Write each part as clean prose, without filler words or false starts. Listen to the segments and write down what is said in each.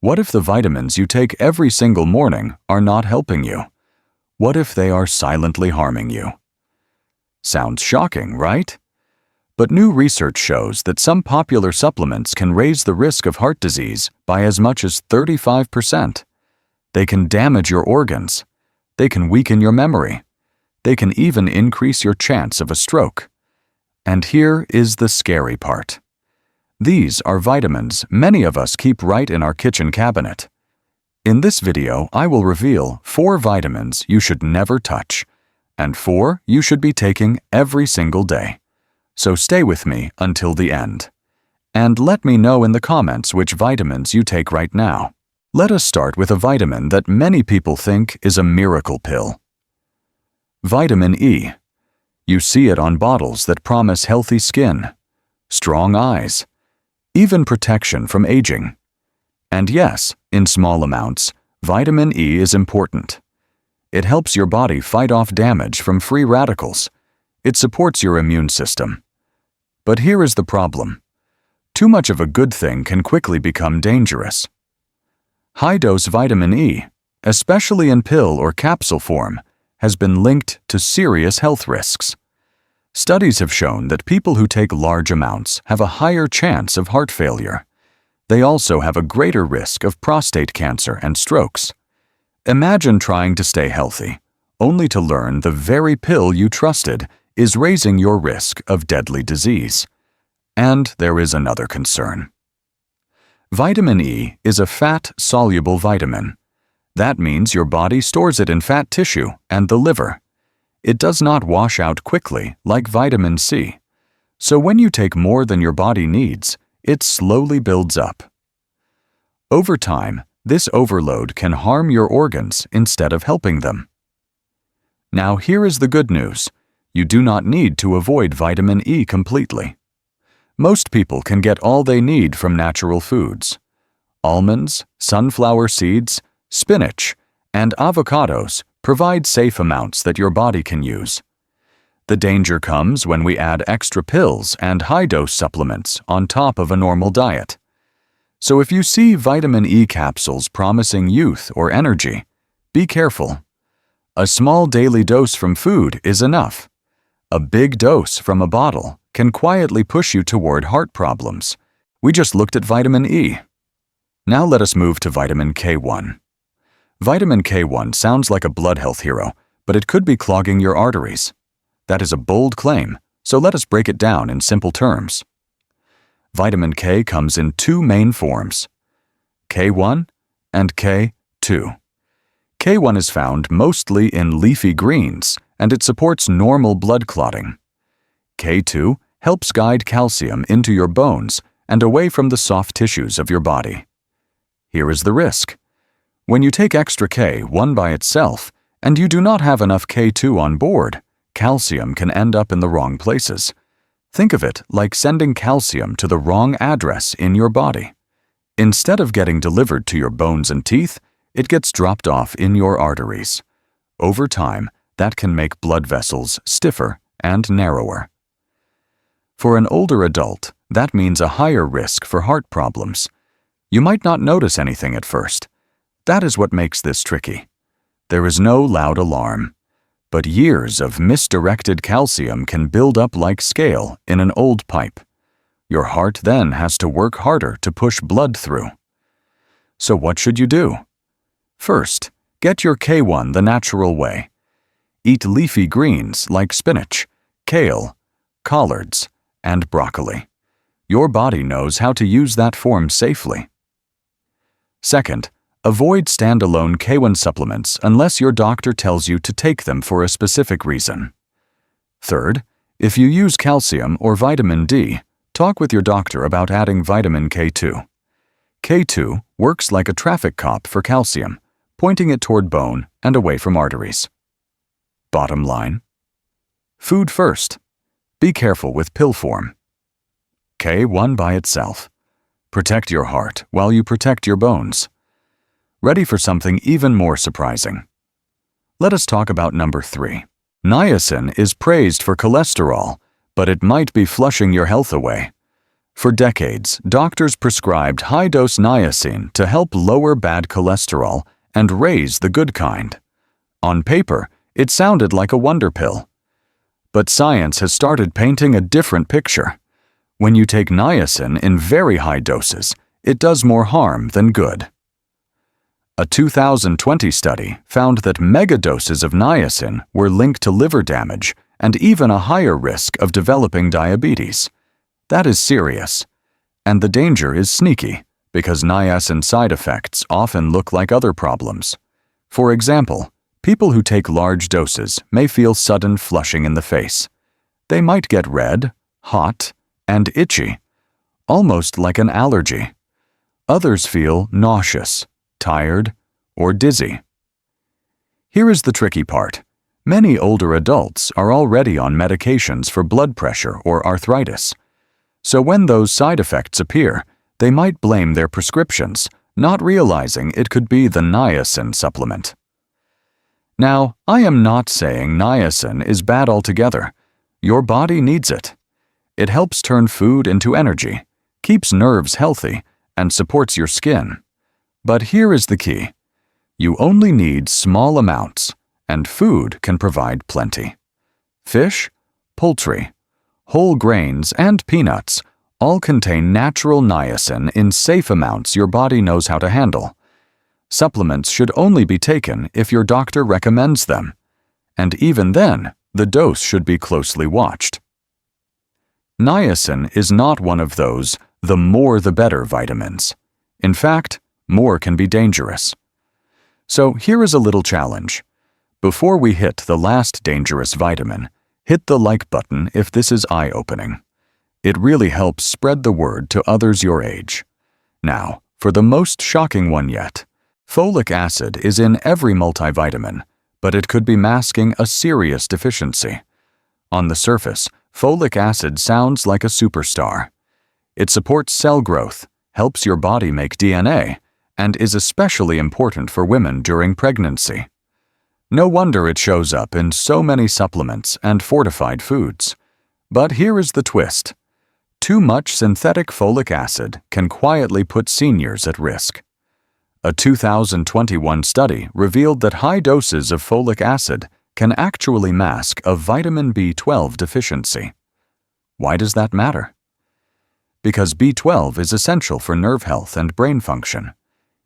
What if the vitamins you take every single morning are not helping you? What if they are silently harming you? Sounds shocking, right? But new research shows that some popular supplements can raise the risk of heart disease by as much as 35%. They can damage your organs. They can weaken your memory. They can even increase your chance of a stroke. And here is the scary part. These are vitamins many of us keep right in our kitchen cabinet. In this video, I will reveal 4 vitamins you should never touch, and 4 you should be taking every single day. So stay with me until the end. And let me know in the comments which vitamins you take right now. Let us start with a vitamin that many people think is a miracle pill. Vitamin E. You see it on bottles that promise healthy skin, strong eyes, even protection from aging. And yes, in small amounts, vitamin E is important. It helps your body fight off damage from free radicals. It supports your immune system. But here is the problem. Too much of a good thing can quickly become dangerous. High-dose vitamin E, especially in pill or capsule form, has been linked to serious health risks. Studies have shown that people who take large amounts have a higher chance of heart failure. They also have a greater risk of prostate cancer and strokes. Imagine trying to stay healthy, only to learn the very pill you trusted is raising your risk of deadly disease. And there is another concern. Vitamin E is a fat-soluble vitamin. That means your body stores it in fat tissue and the liver. It does not wash out quickly like vitamin C. So when you take more than your body needs, it slowly builds up. Over time, this overload can harm your organs instead of helping them. Now here is the good news. You do not need to avoid vitamin E completely. Most people can get all they need from natural foods. Almonds, sunflower seeds, spinach, and avocados provide safe amounts that your body can use. The danger comes when we add extra pills and high-dose supplements on top of a normal diet. So if you see vitamin E capsules promising youth or energy, be careful. A small daily dose from food is enough. A big dose from a bottle can quietly push you toward heart problems. We just looked at vitamin E. Now let us move to vitamin K1. Vitamin K1 sounds like a blood health hero, but it could be clogging your arteries. That is a bold claim, so let us break it down in simple terms. Vitamin K comes in 2 main forms, K1 and K2. K1 is found mostly in leafy greens, and it supports normal blood clotting. K2 helps guide calcium into your bones and away from the soft tissues of your body. Here is the risk. When you take extra K1 by itself, and you do not have enough K2 on board, calcium can end up in the wrong places. Think of it like sending calcium to the wrong address in your body. Instead of getting delivered to your bones and teeth, it gets dropped off in your arteries. Over time, that can make blood vessels stiffer and narrower. For an older adult, that means a higher risk for heart problems. You might not notice anything at first. That is what makes this tricky. There is no loud alarm, but years of misdirected calcium can build up like scale in an old pipe. Your heart then has to work harder to push blood through. So what should you do? First, get your K1 the natural way. Eat leafy greens like spinach, kale, collards, and broccoli. Your body knows how to use that form safely. Second, avoid standalone K1 supplements unless your doctor tells you to take them for a specific reason. Third, if you use calcium or vitamin D, talk with your doctor about adding vitamin K2. K2 works like a traffic cop for calcium, pointing it toward bone and away from arteries. Bottom line: food first. Be careful with pill form. K1 by itself. Protect your heart while you protect your bones. Ready for something even more surprising? Let us talk about number 3. Niacin is praised for cholesterol, but it might be flushing your health away. For decades, doctors prescribed high-dose niacin to help lower bad cholesterol and raise the good kind. On paper, it sounded like a wonder pill. But science has started painting a different picture. When you take niacin in very high doses, it does more harm than good. A 2020 study found that megadoses of niacin were linked to liver damage and even a higher risk of developing diabetes. That is serious. And the danger is sneaky, because niacin side effects often look like other problems. For example, people who take large doses may feel sudden flushing in the face. They might get red, hot, and itchy, almost like an allergy. Others feel nauseous, tired, or dizzy. Here is the tricky part. Many older adults are already on medications for blood pressure or arthritis. So when those side effects appear, they might blame their prescriptions, not realizing it could be the niacin supplement. Now, I am not saying niacin is bad altogether. Your body needs it. It helps turn food into energy, keeps nerves healthy, and supports your skin. But here is the key. You only need small amounts, and food can provide plenty. Fish, poultry, whole grains, and peanuts all contain natural niacin in safe amounts your body knows how to handle. Supplements should only be taken if your doctor recommends them. And even then, the dose should be closely watched. Niacin is not one of those the more the better vitamins. In fact, more can be dangerous. So here is a little challenge. Before we hit the last dangerous vitamin, hit the like button if this is eye-opening. It really helps spread the word to others your age. Now, for the most shocking one yet. Folic acid is in every multivitamin, but it could be masking a serious deficiency. On the surface, folic acid sounds like a superstar. It supports cell growth, helps your body make DNA, and is especially important for women during pregnancy. No wonder it shows up in so many supplements and fortified foods. But here is the twist. Too much synthetic folic acid can quietly put seniors at risk. A 2021 study revealed that high doses of folic acid can actually mask a vitamin B12 deficiency. Why does that matter? Because B12 is essential for nerve health and brain function.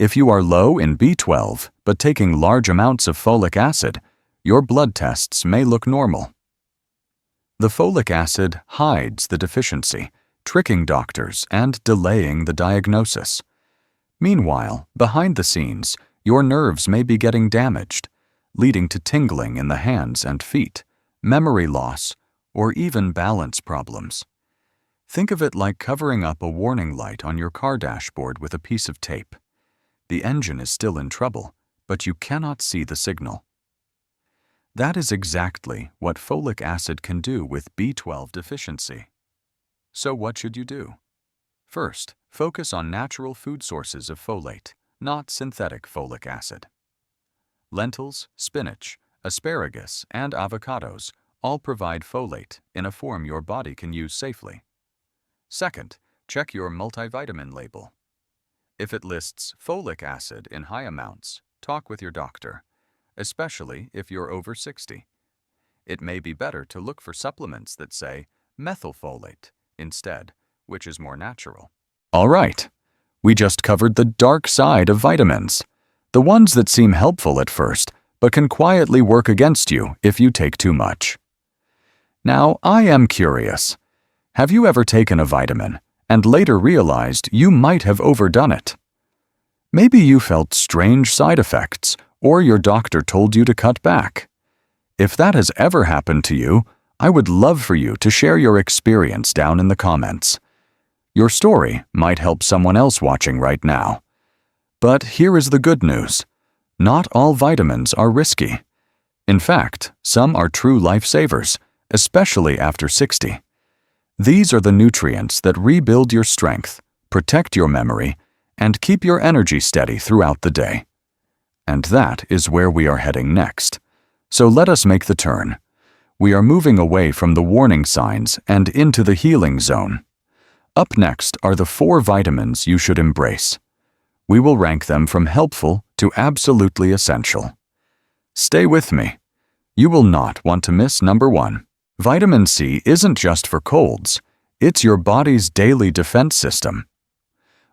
If you are low in B12 but taking large amounts of folic acid, your blood tests may look normal. The folic acid hides the deficiency, tricking doctors and delaying the diagnosis. Meanwhile, behind the scenes, your nerves may be getting damaged, leading to tingling in the hands and feet, memory loss, or even balance problems. Think of it like covering up a warning light on your car dashboard with a piece of tape. The engine is still in trouble, but you cannot see the signal. That is exactly what folic acid can do with B12 deficiency. So what should you do? First, focus on natural food sources of folate, not synthetic folic acid. Lentils, spinach, asparagus, and avocados all provide folate in a form your body can use safely. Second, check your multivitamin label. If it lists folic acid in high amounts, talk with your doctor, especially if you're over 60. It may be better to look for supplements that say methylfolate instead, which is more natural. All right, we just covered the dark side of vitamins, the ones that seem helpful at first, but can quietly work against you if you take too much. Now, I am curious. Have you ever taken a vitamin and later realized you might have overdone it? Maybe you felt strange side effects, or your doctor told you to cut back. If that has ever happened to you, I would love for you to share your experience down in the comments. Your story might help someone else watching right now. But here is the good news. Not all vitamins are risky. In fact, some are true lifesavers, especially after 60. These are the nutrients that rebuild your strength, protect your memory, and keep your energy steady throughout the day. And that is where we are heading next. So let us make the turn. We are moving away from the warning signs and into the healing zone. Up next are the 4 vitamins you should embrace. We will rank them from helpful to absolutely essential. Stay with me. You will not want to miss number 1. Vitamin C isn't just for colds. It's your body's daily defense system.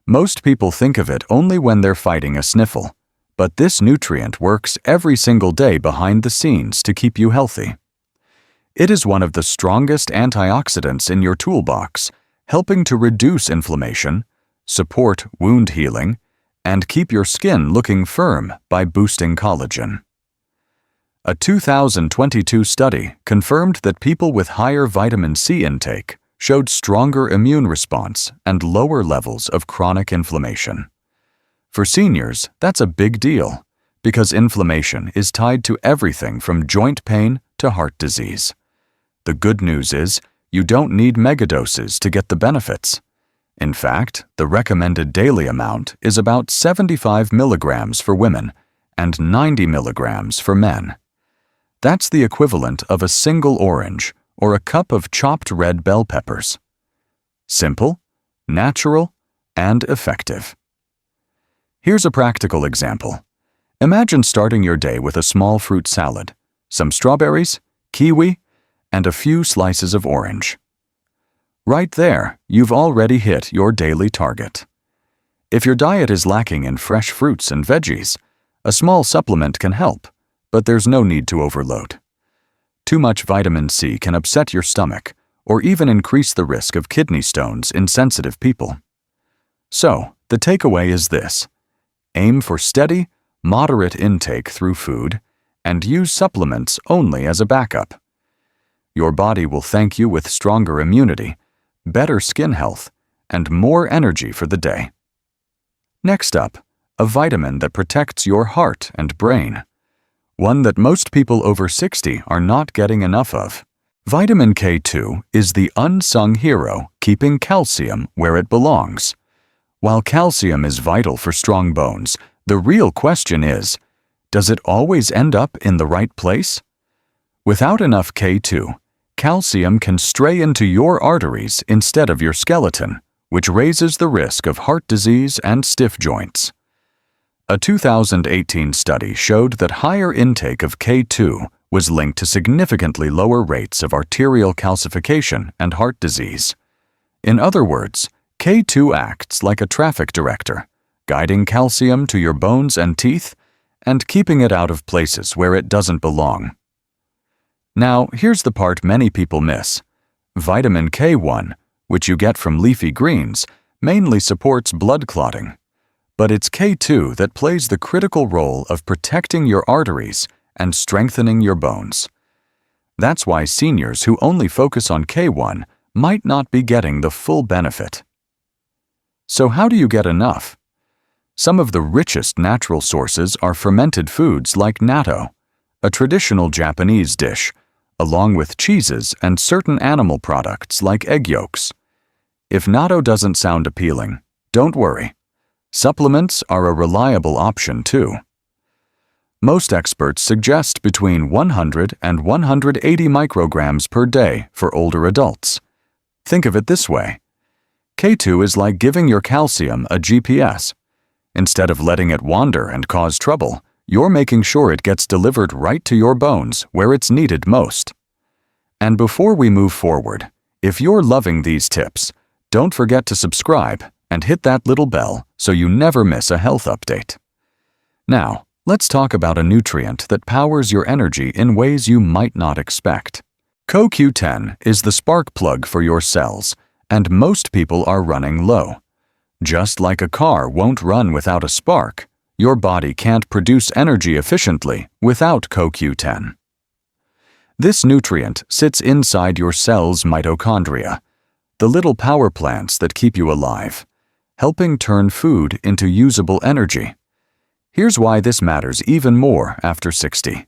Most people think of it only when they're fighting a sniffle, but this nutrient works every single day behind the scenes to keep you healthy. It is one of the strongest antioxidants in your toolbox, helping to reduce inflammation, support wound healing, and keep your skin looking firm by boosting collagen. A 2022 study confirmed that people with higher vitamin C intake showed stronger immune response and lower levels of chronic inflammation. For seniors, that's a big deal, because inflammation is tied to everything from joint pain to heart disease. The good news is, you don't need megadoses to get the benefits. In fact, the recommended daily amount is about 75 milligrams for women and 90 milligrams for men. That's the equivalent of a single orange or a cup of chopped red bell peppers. Simple, natural, and effective. Here's a practical example. Imagine starting your day with a small fruit salad, some strawberries, kiwi, and a few slices of orange. Right there, you've already hit your daily target. If your diet is lacking in fresh fruits and veggies, a small supplement can help, but there's no need to overload. Too much vitamin C can upset your stomach or even increase the risk of kidney stones in sensitive people. So, the takeaway is this: aim for steady, moderate intake through food and use supplements only as a backup. Your body will thank you with stronger immunity, better skin health, and more energy for the day. Next up, a vitamin that protects your heart and brain. One that most people over 60 are not getting enough of. Vitamin K2 is the unsung hero keeping calcium where it belongs. While calcium is vital for strong bones, the real question is, does it always end up in the right place? Without enough K2, calcium can stray into your arteries instead of your skeleton, which raises the risk of heart disease and stiff joints. A 2018 study showed that higher intake of K2 was linked to significantly lower rates of arterial calcification and heart disease. In other words, K2 acts like a traffic director, guiding calcium to your bones and teeth and keeping it out of places where it doesn't belong. Now, here's the part many people miss. Vitamin K1, which you get from leafy greens, mainly supports blood clotting. But it's K2 that plays the critical role of protecting your arteries and strengthening your bones. That's why seniors who only focus on K1 might not be getting the full benefit. So how do you get enough? Some of the richest natural sources are fermented foods like natto, a traditional Japanese dish, along with cheeses and certain animal products like egg yolks. If natto doesn't sound appealing, don't worry. Supplements are a reliable option too. Most experts suggest between 100 and 180 micrograms per day for older adults. Think of it this way. K2 is like giving your calcium a GPS. Instead of letting it wander and cause trouble, you're making sure it gets delivered right to your bones where it's needed most. And before we move forward, if you're loving these tips, don't forget to subscribe and hit that little bell so you never miss a health update. Now, let's talk about a nutrient that powers your energy in ways you might not expect. CoQ10 is the spark plug for your cells, and most people are running low. Just like a car won't run without a spark, your body can't produce energy efficiently without CoQ10. This nutrient sits inside your cell's mitochondria, the little power plants that keep you alive, helping turn food into usable energy. Here's why this matters even more after 60.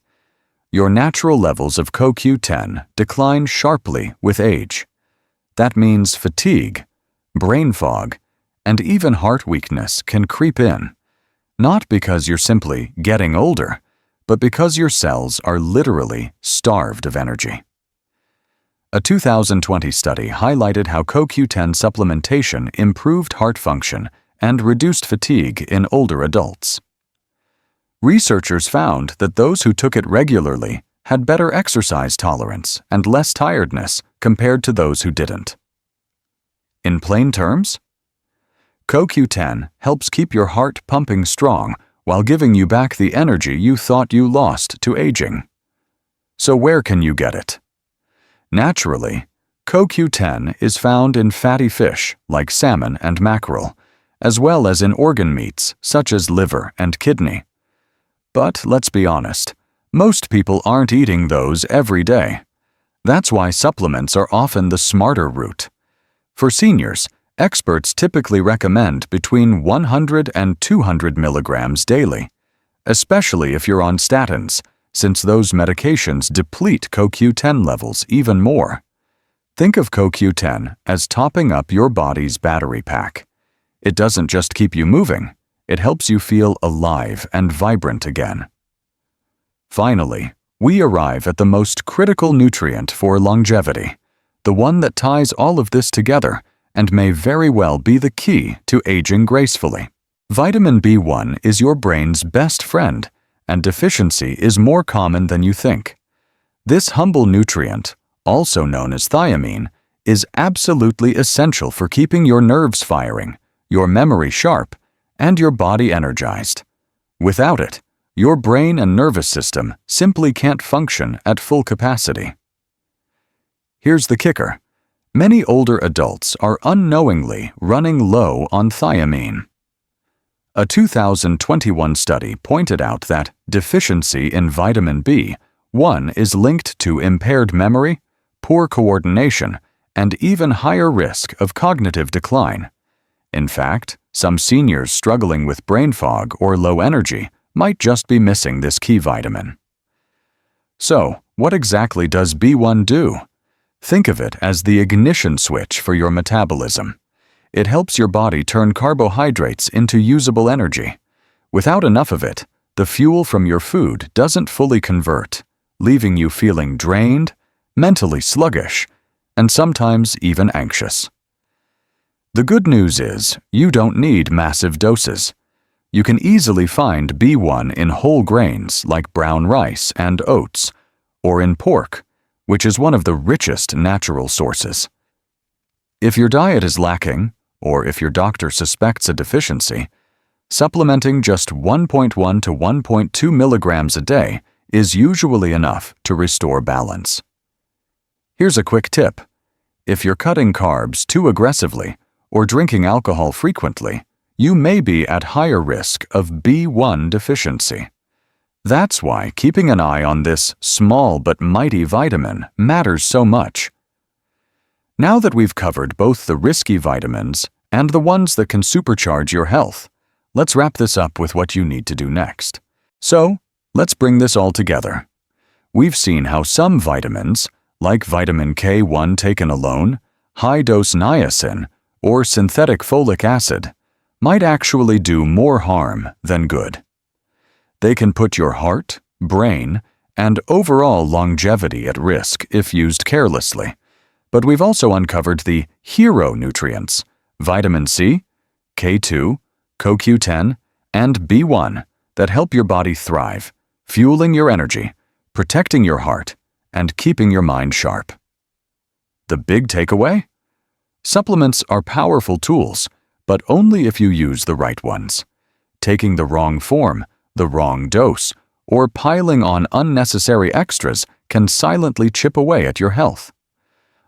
Your natural levels of CoQ10 decline sharply with age. That means fatigue, brain fog, and even heart weakness can creep in, not because you're simply getting older, but because your cells are literally starved of energy. A 2020 study highlighted how CoQ10 supplementation improved heart function and reduced fatigue in older adults. Researchers found that those who took it regularly had better exercise tolerance and less tiredness compared to those who didn't. In plain terms, CoQ10 helps keep your heart pumping strong while giving you back the energy you thought you lost to aging. So where can you get it? Naturally, CoQ10 is found in fatty fish like salmon and mackerel, as well as in organ meats such as liver and kidney. But let's be honest, most people aren't eating those every day. That's why supplements are often the smarter route. For seniors, experts typically recommend between 100 and 200 milligrams daily, especially if you're on statins, since those medications deplete CoQ10 levels even more. Think of CoQ10 as topping up your body's battery pack. It doesn't just keep you moving, it helps you feel alive and vibrant again. Finally, we arrive at the most critical nutrient for longevity, the one that ties all of this together and may very well be the key to aging gracefully. Vitamin B1 is your brain's best friend, and deficiency is more common than you think. This humble nutrient, also known as thiamine, is absolutely essential for keeping your nerves firing, your memory sharp, and your body energized. Without it, your brain and nervous system simply can't function at full capacity. Here's the kicker. Many older adults are unknowingly running low on thiamine. A 2021 study pointed out that deficiency in vitamin B1 is linked to impaired memory, poor coordination, and even higher risk of cognitive decline. In fact, some seniors struggling with brain fog or low energy might just be missing this key vitamin. So, what exactly does B1 do? Think of it as the ignition switch for your metabolism. It helps your body turn carbohydrates into usable energy. Without enough of it, the fuel from your food doesn't fully convert, leaving you feeling drained, mentally sluggish, and sometimes even anxious. The good news is, you don't need massive doses. You can easily find B1 in whole grains like brown rice and oats, or in pork, which is one of the richest natural sources. If your diet is lacking, or if your doctor suspects a deficiency, supplementing just 1.1 to 1.2 milligrams a day is usually enough to restore balance. Here's a quick tip. If you're cutting carbs too aggressively or drinking alcohol frequently, you may be at higher risk of B1 deficiency. That's why keeping an eye on this small but mighty vitamin matters so much. Now that we've covered both the risky vitamins and the ones that can supercharge your health, let's wrap this up with what you need to do next. So, let's bring this all together. We've seen how some vitamins, like vitamin K1 taken alone, high-dose niacin, or synthetic folic acid, might actually do more harm than good. They can put your heart, brain, and overall longevity at risk if used carelessly. But we've also uncovered the hero nutrients, vitamin C, K2, CoQ10, and B1 that help your body thrive, fueling your energy, protecting your heart, and keeping your mind sharp. The big takeaway? Supplements are powerful tools, but only if you use the right ones. Taking the wrong form, the wrong dose, or piling on unnecessary extras can silently chip away at your health.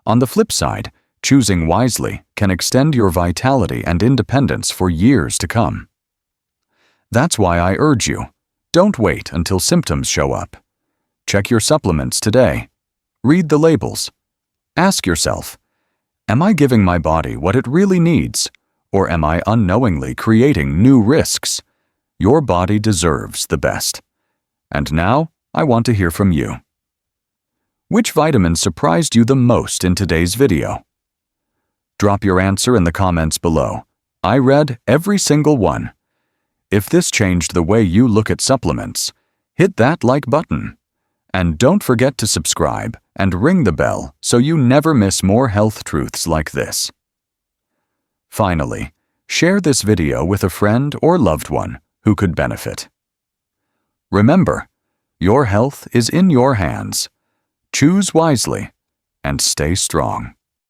On the flip side, choosing wisely can extend your vitality and independence for years to come. That's why I urge you, don't wait until symptoms show up. Check your supplements today. Read the labels. Ask yourself, am I giving my body what it really needs, or am I unknowingly creating new risks? Your body deserves the best. And now, I want to hear from you. Which vitamin surprised you the most in today's video? Drop your answer in the comments below. I read every single one. If this changed the way you look at supplements, hit that like button. And don't forget to subscribe and ring the bell so you never miss more health truths like this. Finally, share this video with a friend or loved one who could benefit. Remember, your health is in your hands. Choose wisely and stay strong.